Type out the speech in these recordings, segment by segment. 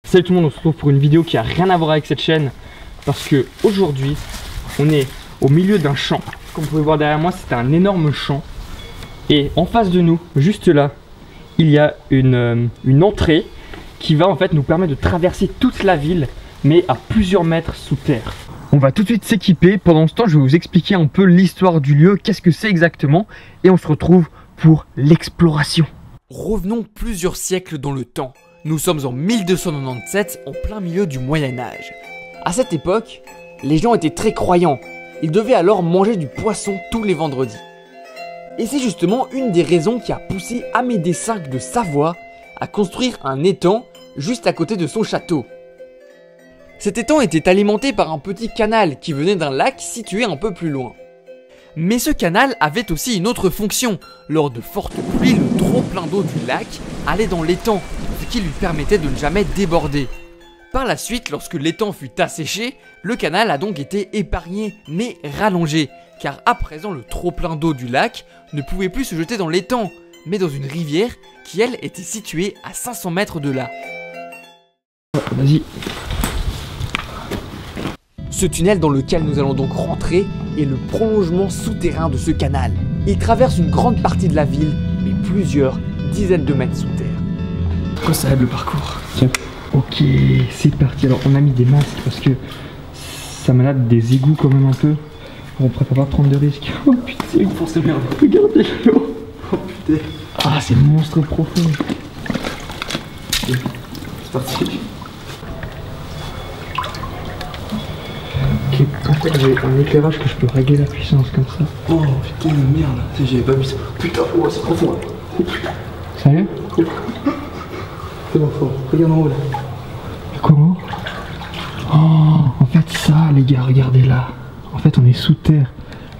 Salut tout le monde, on se retrouve pour une vidéo qui a rien à voir avec cette chaîne parce que aujourd'hui on est au milieu d'un champ. Comme vous pouvez voir derrière moi, c'est un énorme champ et en face de nous, juste là, il y a une entrée qui va en fait nous permettre de traverser toute la ville mais à plusieurs mètres sous terre. On va tout de suite s'équiper. Pendant ce temps, je vais vous expliquer un peu l'histoire du lieu, qu'est-ce que c'est exactement, et on se retrouve pour l'exploration. Revenons plusieurs siècles dans le temps. Nous sommes en 1297, en plein milieu du Moyen-Âge. À cette époque, les gens étaient très croyants. Ils devaient alors manger du poisson tous les vendredis. Et c'est justement une des raisons qui a poussé Amédée V de Savoie à construire un étang juste à côté de son château. Cet étang était alimenté par un petit canal qui venait d'un lac situé un peu plus loin. Mais ce canal avait aussi une autre fonction. Lors de fortes pluies, le trop plein d'eau du lac allait dans l'étang, ce qui lui permettait de ne jamais déborder. Par la suite, lorsque l'étang fut asséché, le canal a donc été épargné, mais rallongé, car à présent le trop plein d'eau du lac ne pouvait plus se jeter dans l'étang, mais dans une rivière qui elle était située à 500 mètres de là. Vas-y. Ce tunnel dans lequel nous allons donc rentrer est le prolongement souterrain de ce canal. Il traverse une grande partie de la ville, mais plusieurs dizaines de mètres sous terre. Pourquoi ça aide le parcours? Tiens. Ok, c'est parti. Alors on a mis des masques parce que ça malade des égouts quand même un peu. On préfère pas prendre de risques. Oh putain, fonce de merde. Regardez l'eau. Oh putain. Ah, c'est monstre profond. C'est parti. Ok, en fait j'ai un éclairage que je peux régler la puissance comme ça. Oh putain de merde, j'avais pas vu ça. Putain, oh c'est profond là. Sérieux? C'est bon, fort. Regarde en haut là. Comment? Oh, en fait ça les gars, regardez là. En fait on est sous terre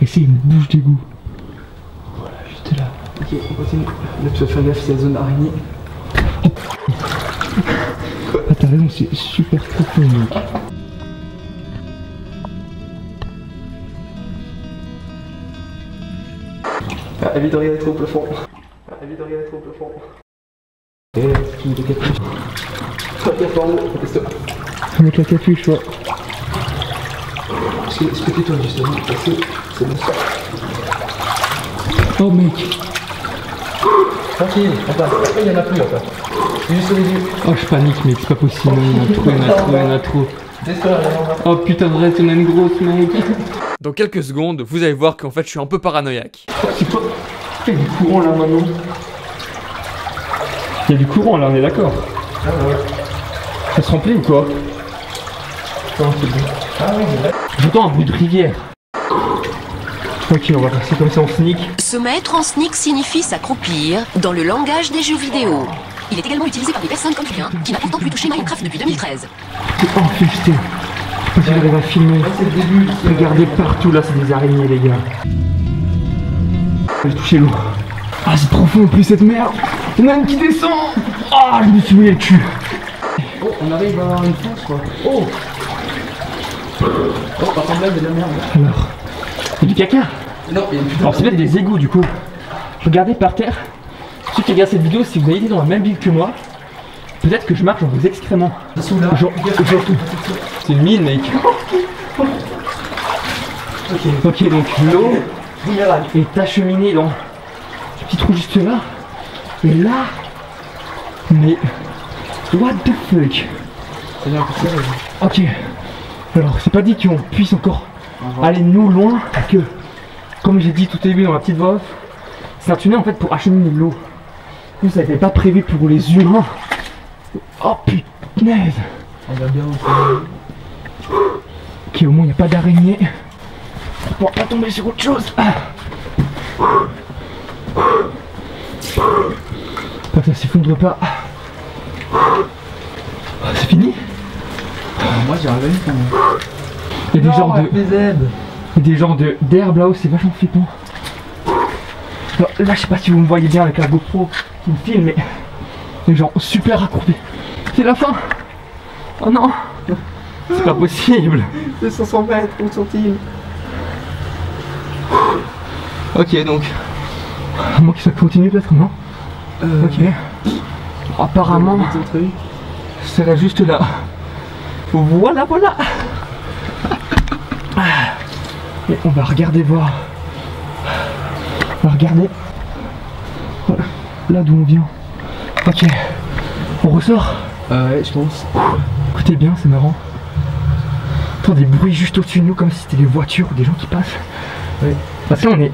et c'est une bouche d'égout. Voilà, juste là. Ok, on continue. Là tu vas faire gaffe, c'est la zone araignée. Ah t'as raison, c'est super profond mec. Ah, évite de regarder trop au plafond. Ah, évite de regarder trop au plafond. Eh, tu me décapuches. Regarde en haut, teste. Avec la capuche, ouais. Expliquez-toi justement, c'est bon ça. Oh mec. Tranquille, attends, après il y en a plus en fait. Juste les yeux. Oh je panique mec, c'est pas possible, il y en a trop. Oh putain de vrai, on a une grosse mec. Dans quelques secondes, vous allez voir qu'en fait je suis un peu paranoïaque. C'est quoi? Il y a du courant là maintenant. Il y a du courant là, on est d'accord. Ah ouais. Ça se remplit ou quoi? Non, c'est bon. Ah oui, c'est vrai. J'entends un bruit de rivière. Ok, on va passer comme ça en sneak. Se mettre en sneak signifie s'accroupir dans le langage des jeux vidéo. Il est également utilisé par des personnes comme Julien, qui n'a pourtant plus touché Minecraft depuis 2013. Oh putain. J'arrive à filmer. C'est le début. Regardez partout là, c'est des araignées les gars. J'ai touché l'eau. Ah c'est profond en plus cette merde. Il y en a une qui descend. Ah je me suis mouillé le cul. Oh, on arrive à avoir une fonce quoi. Oh. Oh, par contre là, il y a de la merde. Alors, c'est du caca. Non, il y a une putain. Alors c'est peut-être des égouts du coup. Regardez par terre. Ceux qui regardent cette vidéo, si vous avez été dans la même ville que moi, peut-être que je marche dans vos excréments. Dessous là. Genre, c'est une mine mec. Ok, donc l'eau est acheminée dans ce petit trou juste là. Et là, mais what the fuck? C'est bien pour ça. Ok, alors c'est pas dit qu'on puisse encore aller nous loin, parce que comme j'ai dit tout au début dans la petite voix off, c'est un tunnel en fait pour acheminer de l'eau. Nous ça n'était pas prévu pour les humains. Oh punaise. On va bien aussi. Ok, au moins il n'y a pas d'araignée. On pourra pas tomber sur autre chose. Pas que ça s'effondre pas. C'est fini? Moi j'ai rêvé quand même. Il y a des genres de. Mes aides. Il y a des genres d'herbe là-haut, c'est vachement flippant. Alors, là je sais pas si vous me voyez bien avec la GoPro qui me filme, mais les gens super accroupis. C'est la fin. Oh non. C'est pas possible. C'est 500 mètres, où sont-ils? Ok donc. À moins que ça continue peut-être, non? Ok. Apparemment, sera juste là. Voilà, voilà. Et on va regarder voir. On va regarder. Voilà. Là d'où on vient. Ok. On ressort. Ouais, je pense. Écoutez bien, c'est marrant. On entend des bruits juste au-dessus de nous comme si c'était des voitures ou des gens qui passent. Ouais. Parce que là on est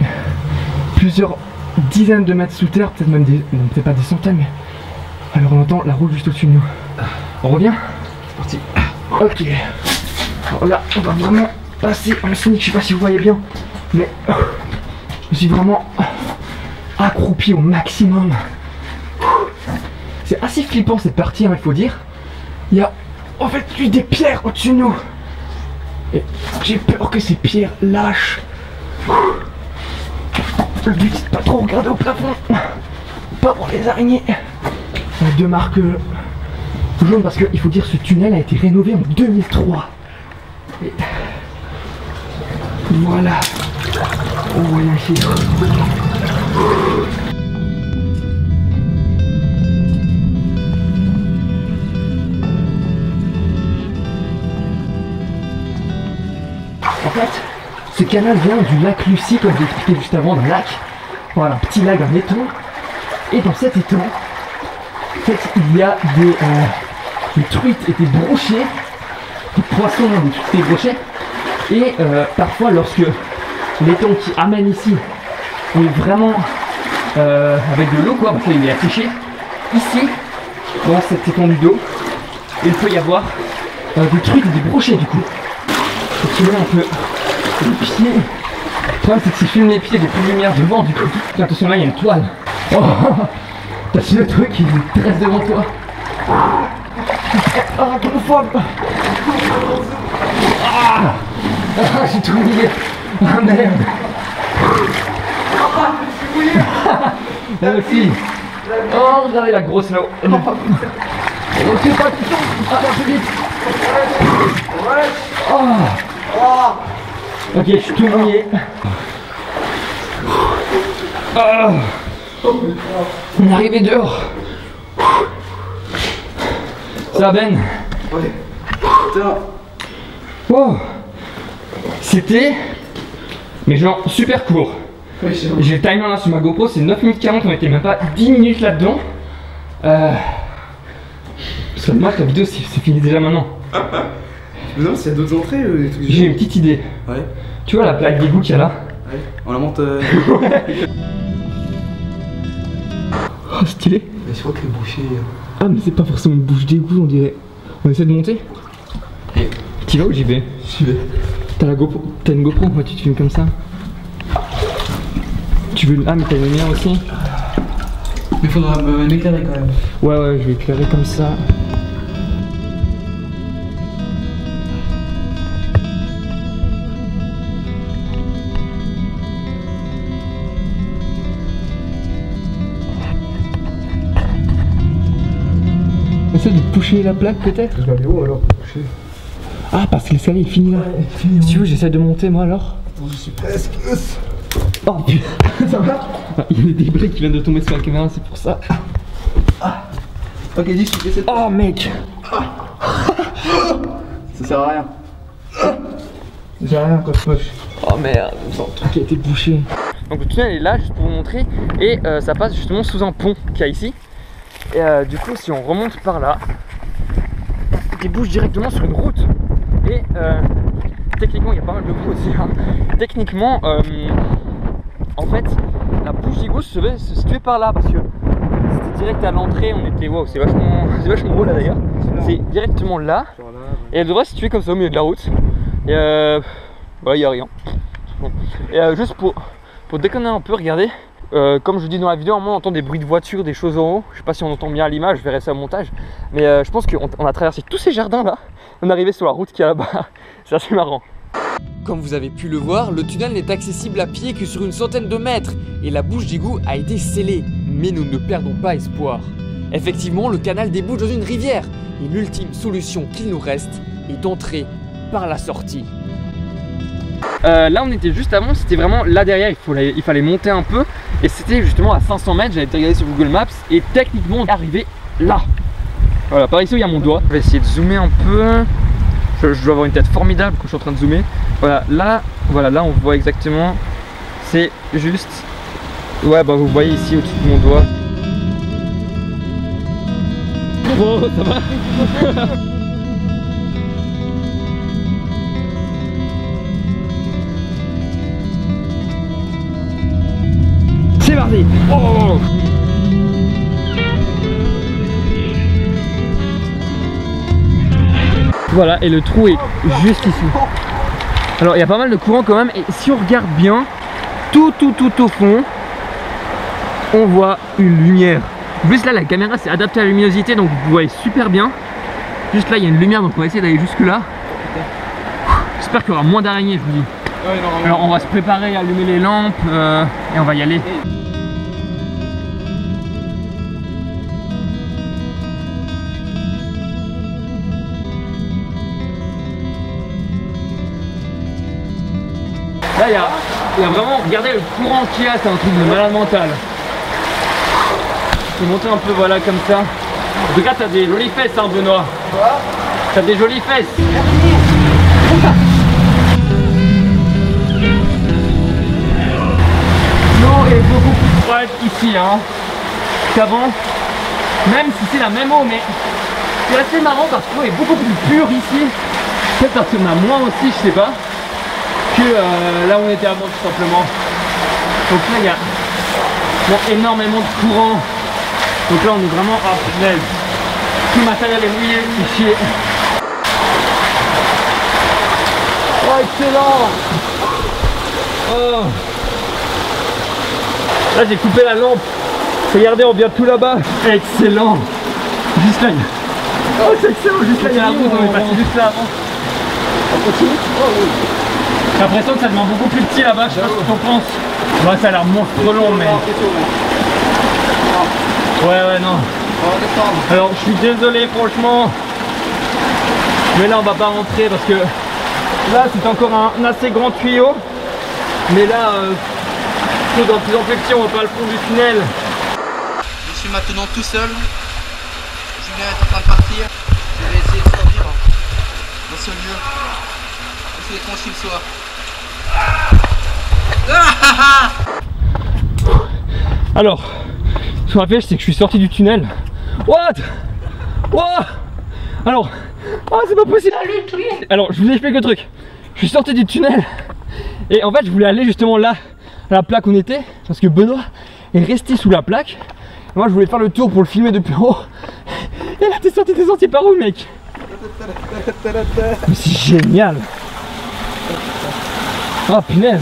plusieurs dizaines de mètres sous terre, peut-être même des. Non, peut-être pas des centaines, mais. Alors on entend la route juste au-dessus de nous. On revient? C'est parti. Ok. Alors là, on va vraiment passer en scénique, je sais pas si vous voyez bien, mais je suis vraiment accroupi au maximum. C'est assez flippant cette partie, hein, il faut dire. Il y a en fait juste des pierres au-dessus de nous. Et j'ai peur que ces pierres lâchent. Le but c'est de pas trop regarder au plafond. Pas pour les araignées. On a deux marques jaunes parce qu'il faut dire ce tunnel a été rénové en 2003. Et voilà. Oh, il y a un chiffre. En fait, ce canal vient du lac Lucie, comme je l'ai expliqué juste avant, d'un lac. Voilà, un petit lac, un étang. Et dans cet étang, en fait, il y a des truites et des brochets, des poissons, des truites et des brochets. Et parfois, lorsque l'étang qui amène ici est vraiment avec de l'eau, quoi, parce qu'il est affiché, ici, dans cette étendue d'eau, il peut y avoir des truites et des brochets du coup. Donc tu vois un peu les pieds. Le problème c'est que si je filme les pieds, j'ai plus de lumière devant du coup. Tiens, attention là, il y a une toile. Oh, t'as su le truc, il reste devant toi. Ah, quelle fois. Ah, j'ai tout oublié. Ah merde. Là aussi. Oh, regardez la grosse là-haut. Oh, c'est pas qui tombe. Ah, plus vite. Oh. Ok, je suis tout mouillé. On est arrivé dehors. Ça va, Ben? Ouais. Putain. Wow. C'était. Mais genre super court. Ouais, J'ai le timer là sur ma GoPro, c'est 9 minutes 40, on était même pas 10 minutes là-dedans. Parce que moi la vidéo c'est fini déjà maintenant. Mais non, s'il y a d'autres entrées des trucs. J'ai une petite idée. Ouais. Tu vois la plaque d'égout qu'il y a là? Ouais. On la monte. Oh stylé. Mais je crois que le boucher. Ah mais c'est pas forcément une bouche d'égout on dirait. On essaie de monter? Tu vas ou j'y vais? J'y vais. T'as la GoPro? T'as une GoPro? Ouais, tu te filmes comme ça. Tu veux une... Ah mais t'as une lumière aussi? Mais faudra m'éclairer quand même. Ouais ouais, je vais éclairer comme ça. Essaie de pousser la plaque peut-être? Je vais aller où alors pour pousser? Ah parce que l'escalier est fini là. Ouais, fini, si tu veux j'essaie de monter moi alors. Je suis presque. Oh putain. Ça va? Ah, il y a des débris qui viennent de tomber sur la caméra, c'est pour ça. Ah. Ok, dis, je vais Oh mec. Ça sert à rien. Ça sert à rien quand c'est moche. Oh merde, le truc qui a été bouché. Donc le tunnel est là juste pour vous montrer et ça passe justement sous un pont qu'il y a ici. Et du coup si on remonte par là, il débouche directement sur une route. Et techniquement il y a pas mal de boue aussi. Hein. Techniquement en fait la bouche d'égout se situait par là parce que c'était direct à l'entrée. On était wow, c'est vachement beau là d'ailleurs. C'est directement là. Et elle devrait se situer comme ça au milieu de la route. Et voilà, il n'y a rien. Bon. Et juste pour déconner un peu, regardez, comme je vous dis dans la vidéo, à un moment on entend des bruits de voitures, des choses en haut. Je sais pas si on entend bien à l'image, je verrai ça au montage. Mais je pense qu'on a traversé tous ces jardins là. On est arrivé sur la route qui est là-bas. C'est assez marrant. Comme vous avez pu le voir, le tunnel n'est accessible à pied que sur une centaine de mètres et la bouche d'égout a été scellée. Mais nous ne perdons pas espoir. Effectivement, le canal débouche dans une rivière et l'ultime solution qu'il nous reste est d'entrer par la sortie. Là on était juste avant, c'était vraiment là derrière, il fallait monter un peu. Et c'était justement à 500 mètres, j'avais été regarder sur Google Maps et techniquement on est arrivé là. Voilà, par ici il y a mon doigt. Je vais essayer de zoomer un peu. Je dois avoir une tête formidable quand je suis en train de zoomer. Voilà, là on voit exactement. C'est juste. Ouais, bah vous voyez ici au-dessus de mon doigt. Oh, ça va? C'est parti! Oh! Voilà, et le trou est juste ici. Alors il y a pas mal de courant quand même, et si on regarde bien, tout au fond, on voit une lumière. En plus là la caméra s'est adaptée à la luminosité, donc vous voyez super bien. Juste là il y a une lumière, donc on va essayer d'aller jusque là. J'espère qu'il y aura moins d'araignées, je vous dis. Alors on va se préparer à allumer les lampes et on va y aller. Là il y a vraiment, regardez le courant qu'il y a, c'est un truc de malade mental. Je vais monter un peu, voilà, comme ça. En tout cas t'as des jolies fesses hein Benoît. T'as des jolies fesses. L'eau est beaucoup plus froide ici hein qu'avant. Même si c'est la même eau, mais c'est assez marrant parce que l'eau est beaucoup plus pure ici. Peut-être parce qu'on a moins aussi, je sais pas, que là où on était avant tout simplement. Donc là il y a énormément de courant. Donc là on est vraiment à punaise. Tout le matériel est mouillé, c'est chier. Oh excellent. Oh. Là j'ai coupé la lampe. Regardez, on vient tout là-bas. Excellent. Juste là. Oh c'est excellent, juste là il y a la route, on est passé juste là avant. On continue. Oh oui. J'ai l'impression que ça devient beaucoup plus petit là-bas, je sais pas ce que t'en penses. Ouais, ça a l'air monstre long, mais... Ouais, non. Alors, je suis désolé, franchement. Mais là, on va pas rentrer parce que... Là, c'est encore un assez grand tuyau. Mais là, tout dans plus en plus petit, on va pas le fond du tunnel. Je suis maintenant tout seul. Julien est en train de partir. Je vais essayer de sortir dans ce lieu. Aussi étrange qu'il soit. Alors, ce que je rappelle, c'est que je suis sorti du tunnel. What? Alors, oh, c'est pas possible. Alors, je vous explique le truc. Je suis sorti du tunnel et en fait, je voulais aller justement là, à la plaque où on était, parce que Benoît est resté sous la plaque. Et moi, je voulais faire le tour pour le filmer depuis haut. Et là, t'es sorti par où, mec? Mais c'est génial. Oh punaise.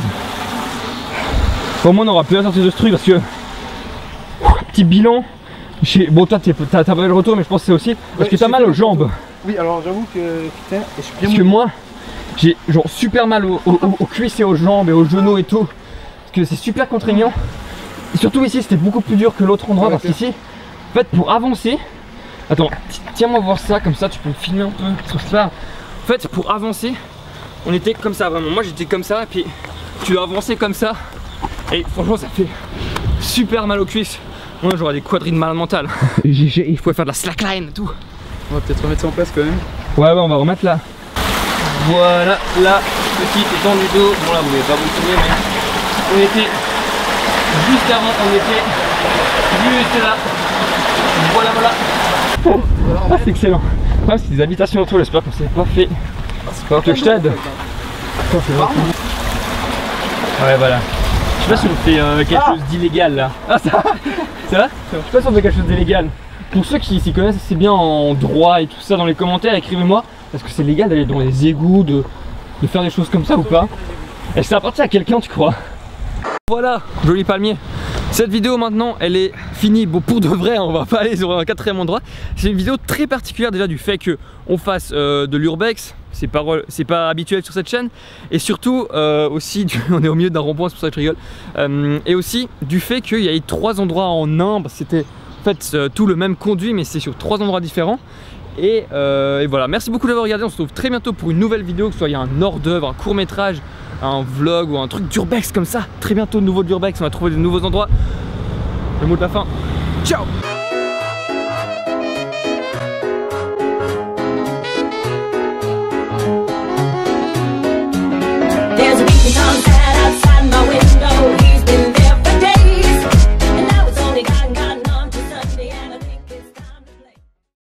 Au moins on aura plus à sortir de ce truc parce que petit bilan. Bon toi t'as pas eu le retour, mais je pense que c'est aussi parce que t'as mal aux jambes. Oui, alors j'avoue que putain, je suis bien. Parce que moi j'ai genre super mal aux cuisses et aux jambes et aux genoux et tout. Parce que c'est super contraignant. Et surtout ici c'était beaucoup plus dur que l'autre endroit parce qu'ici en fait pour avancer. Attends, tiens-moi voir ça, comme ça tu peux me filmer un peu ce que je fais. En fait pour avancer on était comme ça vraiment. Moi j'étais comme ça et puis tu dois avancer comme ça. Et franchement ça fait super mal aux cuisses. Moi j'aurais des quadrilles de malade mental. Il faut faire de la slackline et tout. On va peut-être remettre ça en place quand même. Ouais on va remettre là. Voilà, là, petite étendue d'eau. Bon là vous n'avez pas vous souvenir mais on était juste avant, on était juste là. Voilà. Ah c'est excellent. Ah, c'est des habitations autour, j'espère qu'on s'est pas fait. Faut que je t'aide. Ouais voilà. Je sais pas si on fait quelque chose d'illégal là. Ah ça va? Je sais pas si on fait quelque chose d'illégal. Pour ceux qui s'y connaissent assez bien en droit et tout ça dans les commentaires, écrivez-moi. Est-ce que c'est légal d'aller dans les égouts, de faire des choses comme ça ou pas? Est-ce que ça appartient à quelqu'un tu crois? Voilà, joli palmier. Cette vidéo maintenant elle est finie, bon pour de vrai on va pas aller sur un quatrième endroit. C'est une vidéo très particulière déjà du fait que on fasse de l'urbex, c'est pas habituel sur cette chaîne. Et surtout aussi, on est au milieu d'un rond-point, c'est pour ça que je rigole. Et aussi du fait qu'il y a eu 3 endroits en un, c'était en fait tout le même conduit mais c'est sur 3 endroits différents. Et voilà, merci beaucoup d'avoir regardé, on se retrouve très bientôt pour une nouvelle vidéo, que ce soit il y a un hors d'œuvre, un court métrage, un vlog ou un truc d'urbex comme ça. Très bientôt de nouveau d'urbex, on va trouver de nouveaux endroits. Le mot de la fin, ciao.